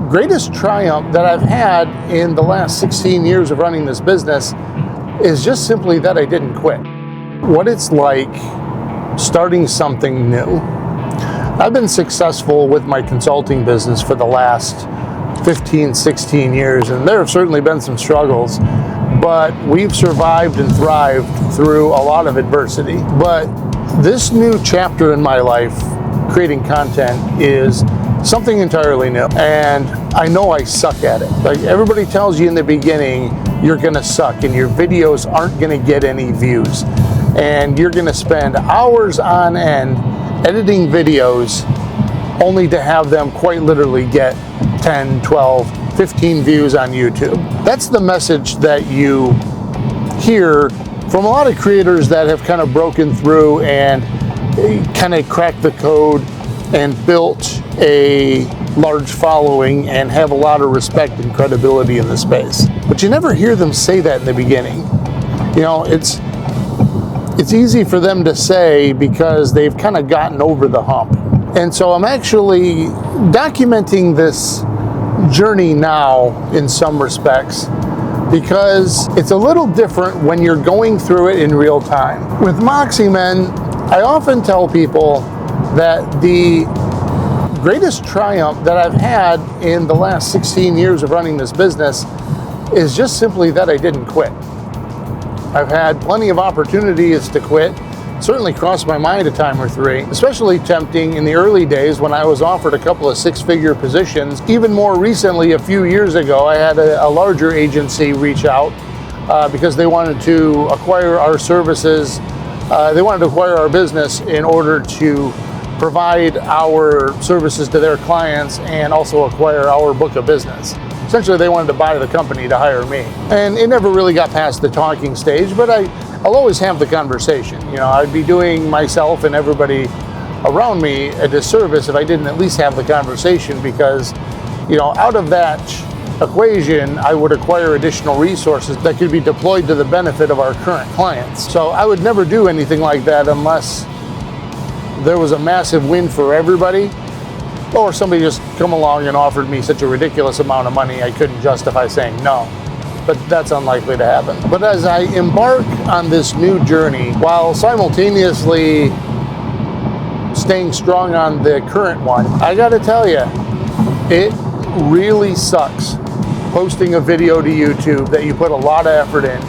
greatest triumph that I've had in the last 16 years of running this business is just simply that I didn't quit. What it's like starting something new. I've been successful with my consulting business for the last 15, 16 years, and there have certainly been some struggles, but we've survived and thrived through a lot of adversity. But this new chapter in my life, creating content, is something entirely new, and I know I suck at it. Like everybody tells you in the beginning, you're gonna suck and your videos aren't gonna get any views, and you're gonna spend hours on end editing videos only to have them quite literally get 10, 12, 15 views on YouTube. That's the message that you hear from a lot of creators that have kind of broken through and kind of cracked the code and built a large following and have a lot of respect and credibility in the space. But you never hear them say that in the beginning. You know, it's easy for them to say because they've kind of gotten over the hump. And so I'm actually documenting this journey now in some respects because it's a little different when you're going through it in real time. With MoxieMen, I often tell people that the greatest triumph that I've had in the last 16 years of running this business is just simply that I didn't quit. I've had plenty of opportunities to quit, certainly crossed my mind a time or three, especially tempting in the early days when I was offered a couple of six-figure positions. Even more recently, a few years ago, I had a larger agency reach out because they wanted to acquire our services. They wanted to acquire our business in order to provide our services to their clients and also acquire our book of business. Essentially, they wanted to buy the company to hire me. And it never really got past the talking stage, but I'll always have the conversation. You know, I'd be doing myself and everybody around me a disservice if I didn't at least have the conversation because, you know, out of that equation, I would acquire additional resources that could be deployed to the benefit of our current clients. So I would never do anything like that unless there was a massive win for everybody, or somebody just come along and offered me such a ridiculous amount of money I couldn't justify saying no. But that's unlikely to happen. But as I embark on this new journey, while simultaneously staying strong on the current one, I gotta tell you, it really sucks posting a video to YouTube that you put a lot of effort in,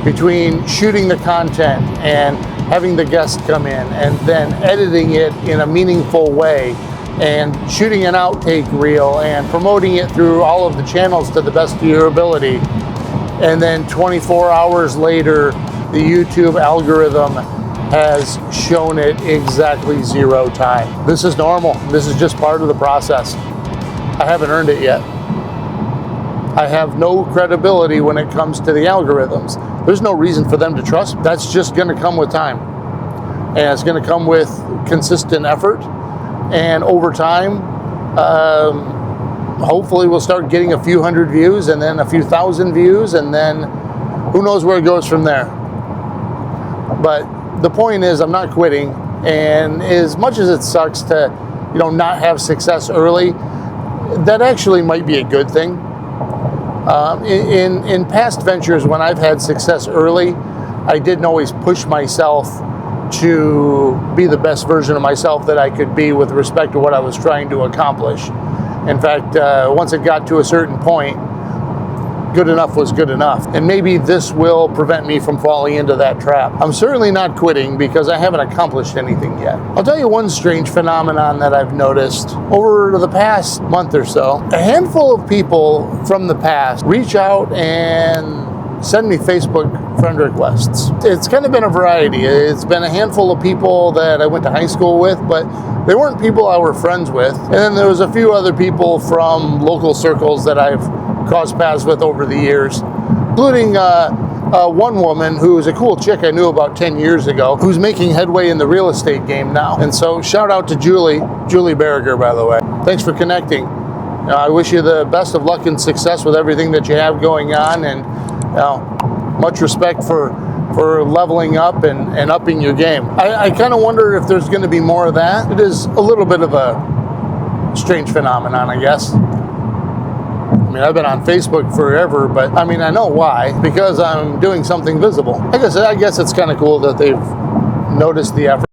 between shooting the content and having the guests come in and then editing it in a meaningful way and shooting an outtake reel and promoting it through all of the channels to the best of your ability. And then 24 hours later, the YouTube algorithm has shown it exactly 0 time. This is normal. This is just part of the process. I haven't earned it yet. I have no credibility when it comes to the algorithms. There's no reason for them to trust me. That's just gonna come with time. And it's gonna come with consistent effort. And over time, hopefully we'll start getting a few hundred views and then a few thousand views, and then who knows where it goes from there. But the point is, I'm not quitting, and as much as it sucks to, you know, not have success early, that actually might be a good thing. In past ventures, when I've had success early, I didn't always push myself to be the best version of myself that I could be with respect to what I was trying to accomplish. In fact, once it got to a certain point, good enough was good enough. And maybe this will prevent me from falling into that trap. I'm certainly not quitting because I haven't accomplished anything yet. I'll tell you one strange phenomenon that I've noticed over the past month or so. A handful of people from the past reach out and send me Facebook friend requests. It's kind of been a variety. It's been a handful of people that I went to high school with, but they weren't people I were friends with. And then there was a few other people from local circles that I've crossed paths with over the years, including one woman who was a cool chick I knew about 10 years ago, who's making headway in the real estate game now. And so shout out to Julie Barriger, by the way. Thanks for connecting. I wish you the best of luck and success with everything that you have going on, and much respect for leveling up and upping your game. I kind of wonder if there's going to be more of that. It is a little bit of a strange phenomenon, I guess. I mean, I've been on Facebook forever, but I mean, I know why, because I'm doing something visible. I guess it's kind of cool that they've noticed the effort.